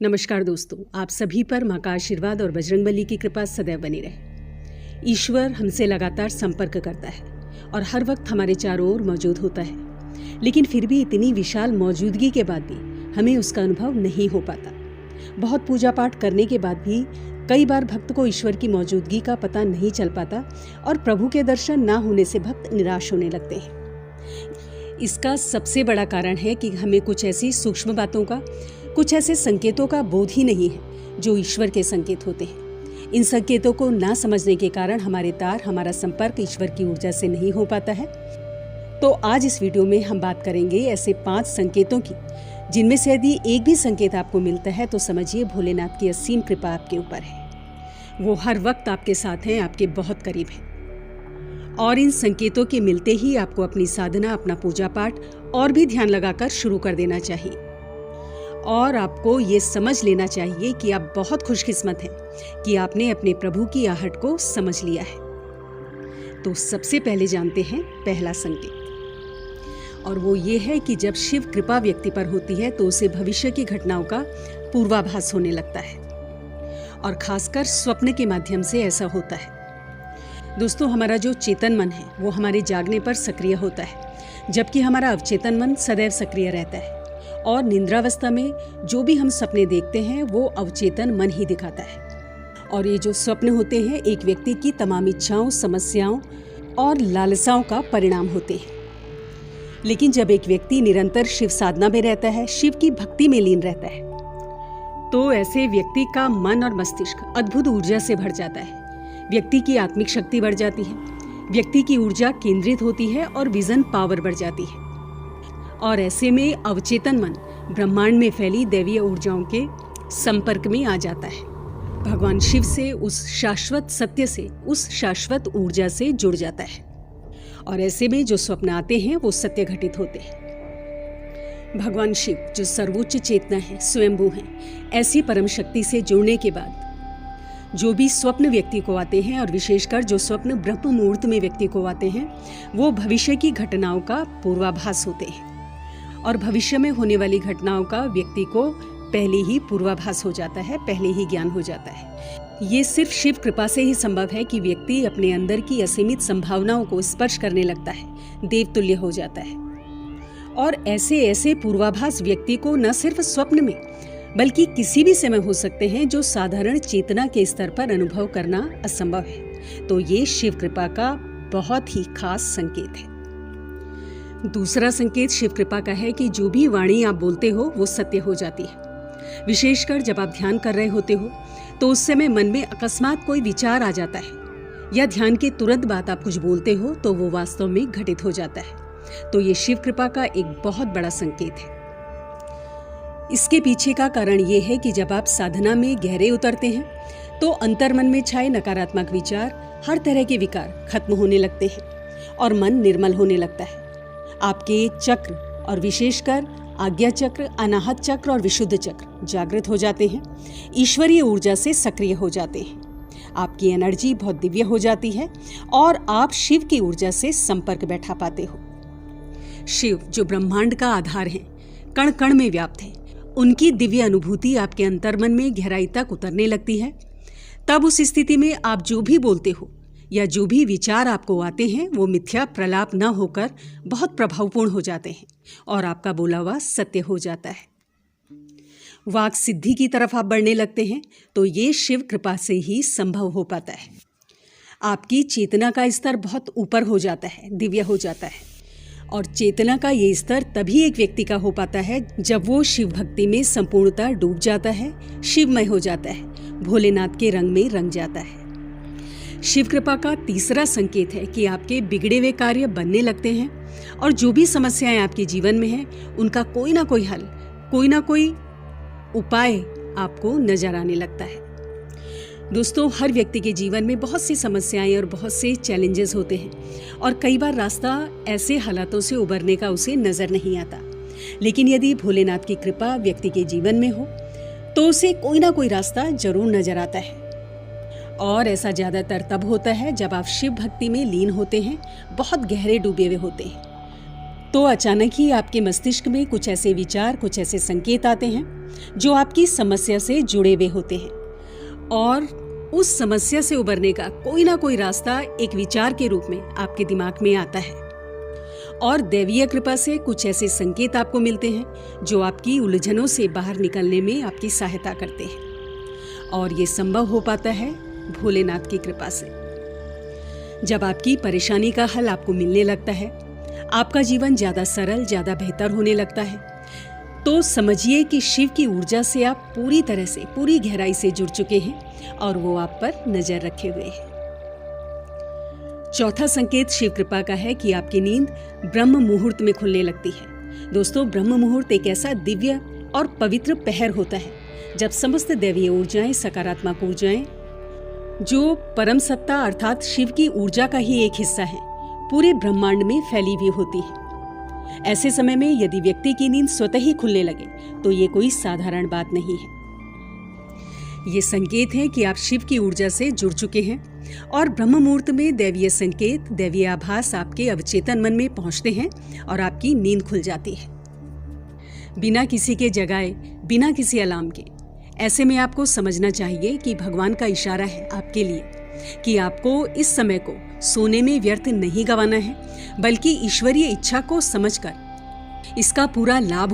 नमस्कार दोस्तों, आप सभी पर माँ का आशीर्वाद और बजरंगबली की कृपा सदैव बनी रहे। ईश्वर हमसे लगातार संपर्क करता है और हर वक्त हमारे चारों ओर मौजूद होता है, लेकिन फिर भी इतनी विशाल मौजूदगी के बाद भी हमें उसका अनुभव नहीं हो पाता। बहुत पूजा पाठ करने के बाद भी कई बार भक्त को ईश्वर की मौजूदगी का पता नहीं चल पाता और प्रभु के दर्शन ना होने से भक्त निराश होने लगते हैं। इसका सबसे बड़ा कारण है कि हमें कुछ ऐसी सूक्ष्म बातों का, कुछ ऐसे संकेतों का बोध ही नहीं है जो ईश्वर के संकेत होते हैं। इन संकेतों को ना समझने के कारण हमारा संपर्क ईश्वर की ऊर्जा से नहीं हो पाता है। तो आज इस वीडियो में हम बात करेंगे ऐसे 5 संकेतों की, जिनमें से यदि एक भी संकेत आपको मिलता है तो समझिए भोलेनाथ की असीम कृपा आपके ऊपर है। वो हर वक्त आपके साथ हैं, आपके बहुत करीब हैं। और इन संकेतों के मिलते ही आपको अपनी साधना, अपना पूजा पाठ और भी ध्यान लगाकर शुरू कर देना चाहिए। और आपको ये समझ लेना चाहिए कि आप बहुत खुशकिस्मत हैं कि आपने अपने प्रभु की आहट को समझ लिया है। तो सबसे पहले जानते हैं पहला संकेत, और वो ये है कि जब शिव कृपा व्यक्ति पर होती है तो उसे भविष्य की घटनाओं का पूर्वाभास होने लगता है, और खासकर स्वप्न के माध्यम से ऐसा होता है। दोस्तों, हमारा जो चेतन मन है वो हमारे जागने पर सक्रिय होता है, जबकि हमारा अवचेतन मन सदैव सक्रिय रहता है। और निद्रावस्था में जो भी हम सपने देखते हैं वो अवचेतन मन ही दिखाता है। और ये जो स्वप्न होते हैं एक व्यक्ति की तमाम इच्छाओं, समस्याओं और लालसाओं का परिणाम होते हैं। लेकिन जब एक व्यक्ति निरंतर शिव साधना में रहता है, शिव की भक्ति में लीन रहता है, तो ऐसे व्यक्ति का मन और मस्तिष्क अद्भुत ऊर्जा से भर जाता है। व्यक्ति की आत्मिक शक्ति बढ़ जाती है, व्यक्ति की ऊर्जा केंद्रित होती है और विजन पावर बढ़ जाती है। और ऐसे में अवचेतन मन ब्रह्मांड में फैली दैवीय ऊर्जाओं के संपर्क में आ जाता है। भगवान शिव से, उस शाश्वत सत्य से, उस शाश्वत ऊर्जा से जुड़ जाता है। और ऐसे में जो स्वप्न आते हैं वो सत्य घटित होते हैं। भगवान शिव जो सर्वोच्च चेतना है, स्वयंभू हैं, ऐसी परम शक्ति से जुड़ने के बाद जो भी स्वप्न व्यक्ति को आते हैं, और विशेषकर जो स्वप्न ब्रह्म मुहूर्त में व्यक्ति को आते हैं, वो भविष्य की घटनाओं का पूर्वाभास होते हैं। और भविष्य में होने वाली घटनाओं का व्यक्ति को पहले ही पूर्वाभास हो जाता है, पहले ही ज्ञान हो जाता है। ये सिर्फ शिव कृपा से ही संभव है कि व्यक्ति अपने अंदर की असीमित संभावनाओं को स्पर्श करने लगता है, देवतुल्य हो जाता है। और ऐसे ऐसे पूर्वाभास व्यक्ति को न सिर्फ स्वप्न में बल्कि किसी भी समय हो सकते हैं जो साधारण चेतना के स्तर पर अनुभव करना असंभव है। तो ये शिव कृपा का बहुत ही खास संकेत है। दूसरा संकेत शिव कृपा का है कि जो भी वाणी आप बोलते हो वो सत्य हो जाती है। विशेषकर जब आप ध्यान कर रहे होते हो तो उस समय मन में अकस्मात कोई विचार आ जाता है, या ध्यान के तुरंत बाद आप कुछ बोलते हो तो वो वास्तव में घटित हो जाता है। तो ये शिव कृपा का एक बहुत बड़ा संकेत है। इसके पीछे का कारण ये है कि जब आप साधना में गहरे उतरते हैं तो अंतर्मन में छाए नकारात्मक विचार, हर तरह के विकार खत्म होने लगते हैं और मन निर्मल होने लगता है। आपके चक्र, और विशेषकर आज्ञा चक्र, अनाहत चक्र और विशुद्ध चक्र जागृत हो जाते हैं, ईश्वरीय ऊर्जा से सक्रिय हो जाते हैं। आपकी एनर्जी बहुत दिव्य हो जाती है और आप शिव की ऊर्जा से संपर्क बैठा पाते हो। शिव जो ब्रह्मांड का आधार है, कण कण में व्याप्त है, उनकी दिव्य अनुभूति आपके अंतर्मन में गहराई तक उतरने लगती है। तब उस स्थिति में आप जो भी बोलते हो या जो भी विचार आपको आते हैं वो मिथ्या प्रलाप न होकर बहुत प्रभावपूर्ण हो जाते हैं और आपका बोला हुआ सत्य हो जाता है। वाक सिद्धि की तरफ आप बढ़ने लगते हैं। तो ये शिव कृपा से ही संभव हो पाता है। आपकी चेतना का स्तर बहुत ऊपर हो जाता है, दिव्य हो जाता है। और चेतना का ये स्तर तभी एक व्यक्ति का हो पाता है जब वो शिव भक्ति में संपूर्णतः डूब जाता है, शिवमय हो जाता है, भोलेनाथ के रंग में रंग जाता है। शिव कृपा का तीसरा संकेत है कि आपके बिगड़े हुए कार्य बनने लगते हैं, और जो भी समस्याएं आपके जीवन में हैं उनका कोई ना कोई हल, कोई ना कोई उपाय आपको नजर आने लगता है। दोस्तों, हर व्यक्ति के जीवन में बहुत सी समस्याएं और बहुत से चैलेंजेस होते हैं, और कई बार रास्ता ऐसे हालातों से उबरने का उसे नजर नहीं आता। लेकिन यदि भोलेनाथ की कृपा व्यक्ति के जीवन में हो तो उसे कोई ना कोई रास्ता जरूर नजर आता है। और ऐसा ज़्यादातर तब होता है जब आप शिव भक्ति में लीन होते हैं, बहुत गहरे डूबे हुए होते हैं। तो अचानक ही आपके मस्तिष्क में कुछ ऐसे विचार, कुछ ऐसे संकेत आते हैं जो आपकी समस्या से जुड़े हुए होते हैं, और उस समस्या से उबरने का कोई ना कोई रास्ता एक विचार के रूप में आपके दिमाग में आता है, और दैवीय कृपा से कुछ ऐसे संकेत आपको मिलते हैं जो आपकी उलझनों से बाहर निकलने में आपकी सहायता करते हैं। और ये संभव हो पाता है भोलेनाथ की कृपा से। जब आपकी परेशानी का हल आपको मिलने लगता है, आपका जीवन ज़्यादा सरल, ज़्यादा बेहतर होने लगता है, तो समझिए कि शिव की ऊर्जा से आप पूरी तरह से, पूरी गहराई से जुड़ चुके हैं और वो आप पर नजर रखे हुए हैं। चौथा संकेत शिव कृपा का है कि आपकी नींद ब्रह्म मुहूर्त में खुलने लगती है। दोस्तों, ब्रह्म मुहूर्त एक ऐसा दिव्य और पवित्र पहर होता है जब समस्त दैवीय ऊर्जाएं, सकारात्मक ऊर्जाएं, जो परम सत्ता अर्थात शिव की ऊर्जा का ही एक हिस्सा है, पूरे ब्रह्मांड में फैली हुई होती है। ऐसे समय में यदि व्यक्ति की नींद स्वतः ही खुलने लगे तो ये कोई साधारण बात नहीं है। ये संकेत है कि आप शिव की ऊर्जा से जुड़ चुके हैं, और ब्रह्म मुहूर्त में दैवीय संकेत, दैवीय आभास आपके अवचेतन मन में पहुंचते हैं और आपकी नींद खुल जाती है बिना किसी के जगाए, बिना किसी अलार्म के। ऐसे में आपको समझना चाहिए कि भगवान का इशारा है आपके लिए कि आपको इस समय को सोने में व्यर्थ नहीं गंवाना है, बल्कि ईश्वरीय इच्छा को समझकर इसका पूरा लाभ